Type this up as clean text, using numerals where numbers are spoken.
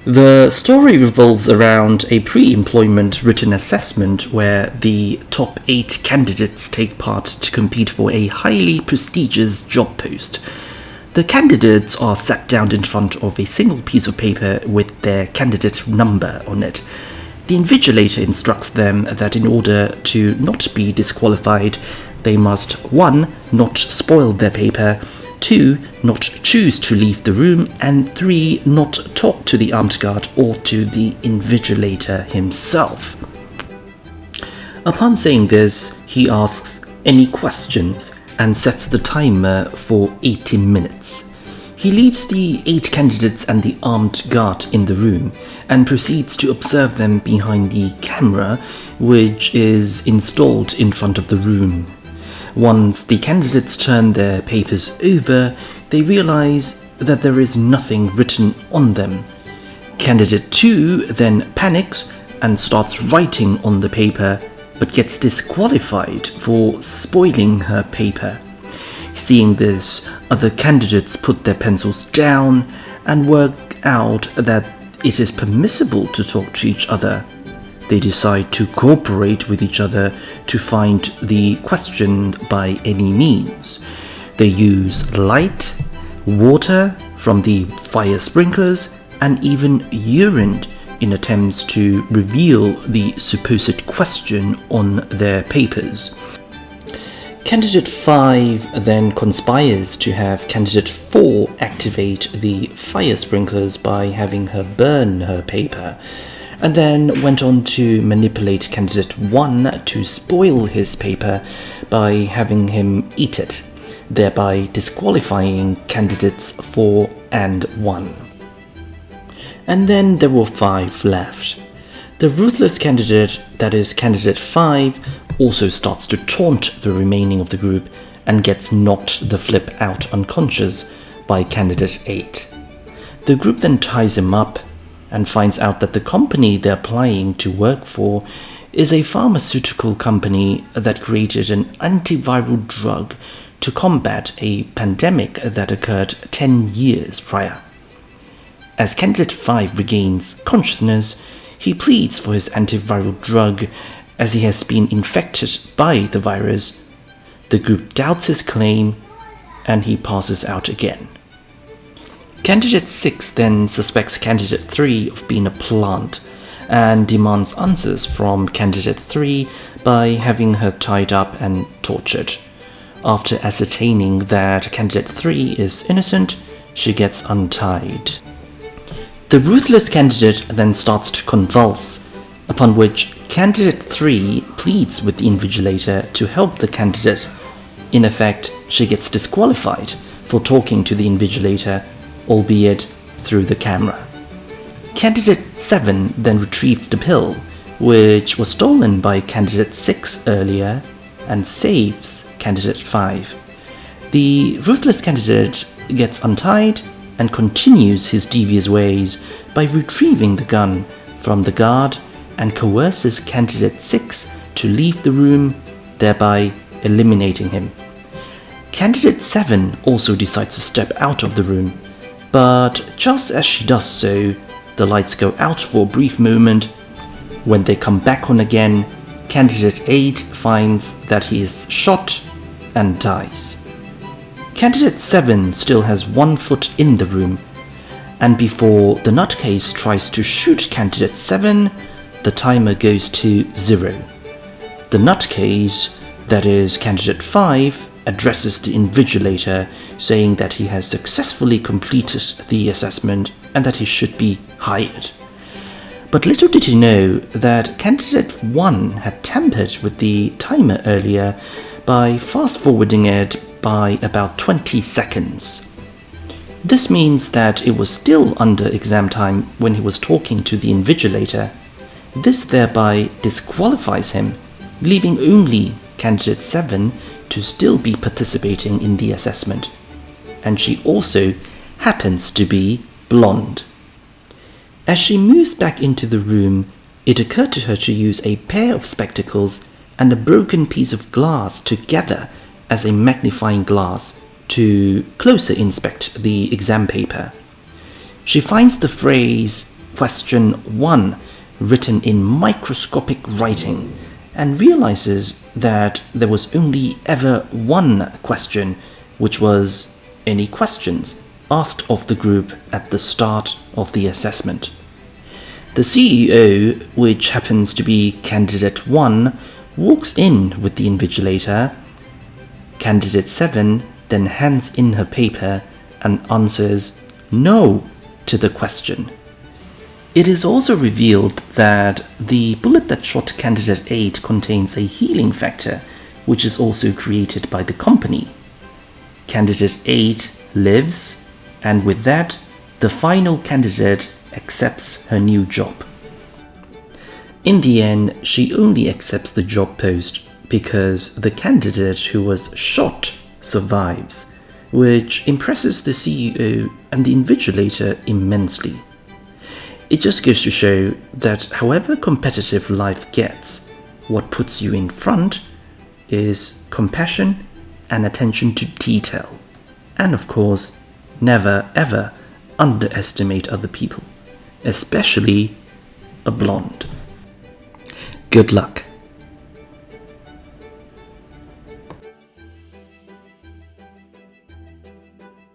The story revolves around a pre-employment written assessment where the top 8 candidates take part to compete for a highly prestigious job post. The candidates are sat down in front of a single piece of paper with their candidate number on it. The invigilator instructs them that in order to not be disqualified, they must 1. Not spoil their paper, 2. Not choose to leave the room, and 3. Not talk to the armed guard or to the invigilator himself. Upon saying this, he asks any questions and sets the timer for 80 minutes. He leaves the 8 candidates and the armed guard in the room and proceeds to observe them behind the camera, which is installed in front of the room. Once the candidates turn their papers over, they realize that there is nothing written on them. Candidate 2 then panics and starts writing on the paper, but gets disqualified for spoiling her paper. Seeing this, other candidates put their pencils down and work out that it is permissible to talk to each other. They decide to cooperate with each other to find the questioned by any means. They use light, water from the fire sprinklers, and even urine in attempts to reveal the supposed question on their papers. Candidate 5 then conspires to have Candidate 4 activate the fire sprinklers by having her burn her paper, and then went on to manipulate Candidate 1 to spoil his paper by having him eat it, thereby disqualifying Candidates 4 and 1. And then there were 5 left. The ruthless candidate, that is Candidate 5, also starts to taunt the remaining of the group and gets knocked the flip out unconscious by Candidate 8. The group then ties him up and finds out that the company they're applying to work for is a pharmaceutical company that created an antiviral drug to combat a pandemic that occurred 10 years prior. As Candidate 5 regains consciousness, he pleads for his antiviral drug as he has been infected by the virus. The group doubts his claim and he passes out again. Candidate 6 then suspects Candidate 3 of being a plant and demands answers from Candidate 3 by having her tied up and tortured. After ascertaining that Candidate 3 is innocent, she gets untied. The ruthless candidate then starts to convulse, upon which Candidate 3 pleads with the invigilator to help the candidate. In effect, she gets disqualified for talking to the invigilator, albeit through the camera. Candidate 7 then retrieves the pill, which was stolen by Candidate 6 earlier, and saves Candidate 5. The ruthless candidate gets untied and continues his devious ways by retrieving the gun from the guard and coerces Candidate 6 to leave the room, thereby eliminating him. Candidate 7 also decides to step out of the room, but just as she does so, the lights go out for a brief moment. When they come back on again, Candidate 8 finds that he is shot and dies. Candidate 7 still has 1 foot in the room, and before the nutcase tries to shoot Candidate 7, the timer goes to 0. The nutcase, that is Candidate 5, addresses the invigilator, saying that he has successfully completed the assessment and that he should be hired. But little did he know that Candidate 1 had tampered with the timer earlier by fast-forwarding it by about 20 seconds. This means that it was still under exam time when he was talking to the invigilator. This thereby disqualifies him, leaving only Candidate 7 to still be participating in the assessment. And she also happens to be blonde. As she moves back into the room, it occurred to her to use a pair of spectacles and a broken piece of glass together as a magnifying glass to closer inspect the exam paper. She finds the phrase question 1 written in microscopic writing and realizes that there was only ever one question, which was any questions asked of the group at the start of the assessment. The CEO, which happens to be candidate 1, walks in with the invigilator. Candidate 7 then hands in her paper and answers no to the question. It is also revealed that the bullet that shot candidate 8 contains a healing factor, which is also created by the company. Candidate 8 lives, and with that, the final candidate accepts her new job. In the end, she only accepts the job post because the candidate who was shot survives, which impresses the CEO and the invigilator immensely. It just goes to show that however competitive life gets, what puts you in front is compassion and attention to detail. And of course, never ever underestimate other people, especially a blonde. Good luck.